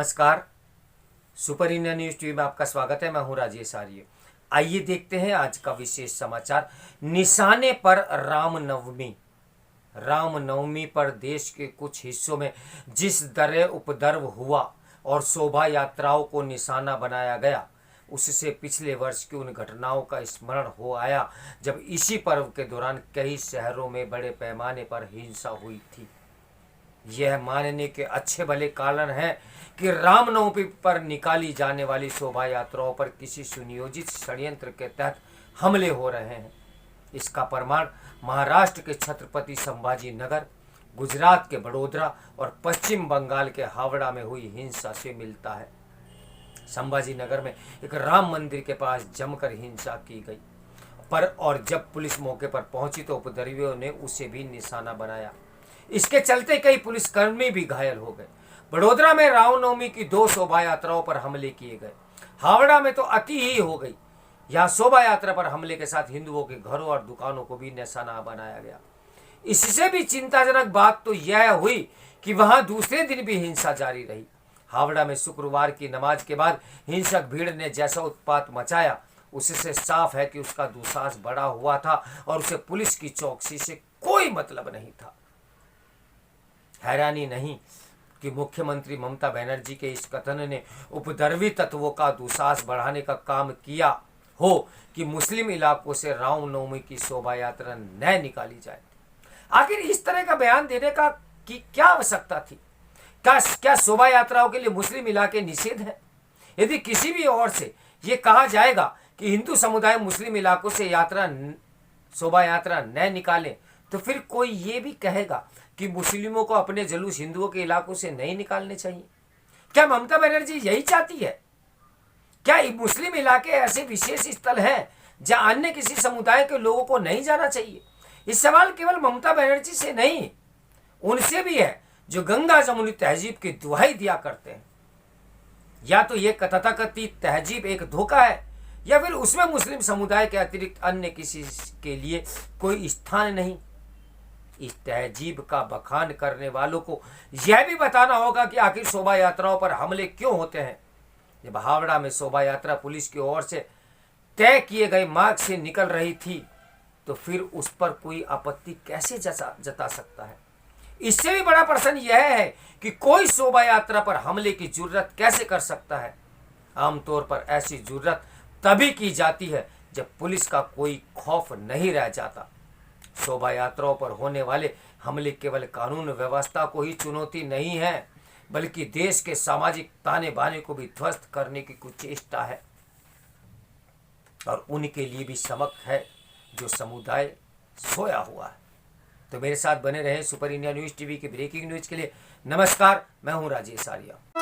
नमस्कार। Super India news TV में आपका स्वागत है। मैं हूं राजेश आर्य। आइए देखते हैं आज का विशेष समाचार। निशाने पर रामनवमी। रामनवमी पर देश के कुछ हिस्सों में जिस तरह उपद्रव हुआ और शोभा यात्राओं को निशाना बनाया गया, उससे पिछले वर्ष की उन घटनाओं का स्मरण हो आया जब इसी पर्व के दौरान कई शहरों में बड़े पैमाने पर हिंसा हुई थी। यह मानने के अच्छे भले कारण हैं कि रामनवमी पर निकाली जाने वाली शोभा यात्राओं पर किसी सुनियोजित षड्यंत्र के तहत हमले हो रहे हैं। इसका प्रमाण महाराष्ट्र के छत्रपति संभाजी नगर, गुजरात के बड़ोदरा और पश्चिम बंगाल के हावड़ा में हुई हिंसा से मिलता है। संभाजी नगर में एक राम मंदिर के पास जमकर हिंसा की गई और जब पुलिस मौके पर पहुंची तो उपद्रवियों ने उसे भी निशाना बनाया। इसके चलते कई पुलिसकर्मी भी घायल हो गए। बड़ोदरा में रामनवमी की 2 शोभा यात्राओं पर हमले किए गए। हावड़ा में तो अति ही हो गई। यहाँ शोभा यात्रा पर हमले के साथ हिंदुओं के घरों और दुकानों को भी निशाना बनाया गया। इससे भी चिंताजनक बात तो यह हुई कि वहां दूसरे दिन भी हिंसा जारी रही। हावड़ा में शुक्रवार की नमाज के बाद हिंसक भीड़ ने जैसा उत्पात मचाया, उससे साफ है कि उसका दुस्साहस बड़ा हुआ था और उसे पुलिस की चौकसी से कोई मतलब नहीं था। हैरानी नहीं कि मुख्यमंत्री ममता बनर्जी के इस कथन ने उपद्रवी तत्वों का दुस्साहस बढ़ाने का काम किया हो कि मुस्लिम इलाकों से रामनवमी की शोभा यात्रा न निकाली जाए। आखिर इस तरह का बयान देने का की क्या आवश्यकता थी? क्या शोभा यात्राओं के लिए मुस्लिम इलाके निषेध है? यदि किसी भी ओर से ये कहा जाएगा कि हिंदू समुदाय मुस्लिम इलाकों से शोभा यात्रा न निकाले, तो फिर कोई ये भी कहेगा कि मुस्लिमों को अपने जुलूस हिंदुओं के इलाकों से नहीं निकालने चाहिए। क्या ममता बनर्जी यही चाहती है? क्या मुस्लिम इलाके ऐसे विशेष स्थल हैं जहां अन्य किसी समुदाय के लोगों को नहीं जाना चाहिए? इस सवाल केवल ममता बनर्जी से नहीं, उनसे भी है जो गंगा जमुनी तहजीब की दुहाई दिया करते हैं। या तो ये तथाकथित तहजीब एक धोखा है या फिर उसमें मुस्लिम समुदाय के अतिरिक्त अन्य किसी के लिए कोई स्थान नहीं। इस तहजीब का बखान करने वालों को यह भी बताना होगा कि आखिर शोभा यात्राओं पर हमले क्यों होते हैं। जब हावड़ा में शोभा यात्रा पुलिस की ओर से तय किए गए मार्ग से निकल रही थी, तो फिर उस पर कोई आपत्ति कैसे जता सकता है? इससे भी बड़ा प्रश्न यह है कि कोई शोभा यात्रा पर हमले की जुर्रत कैसे कर सकता है। आमतौर पर ऐसी जुर्रत तभी की जाती है जब पुलिस का कोई खौफ नहीं रह जाता। शोभा यात्राओं पर होने वाले हमले केवल कानून व्यवस्था को ही चुनौती नहीं है, बल्कि देश के सामाजिक ताने बाने को भी ध्वस्त करने की कुचेष्टा है। और उनके लिए भी सबक है जो समुदाय सोया हुआ है। तो मेरे साथ बने रहे सुपर इंडिया न्यूज टीवी के ब्रेकिंग न्यूज के लिए। नमस्कार, मैं हूं राजेश आर्य।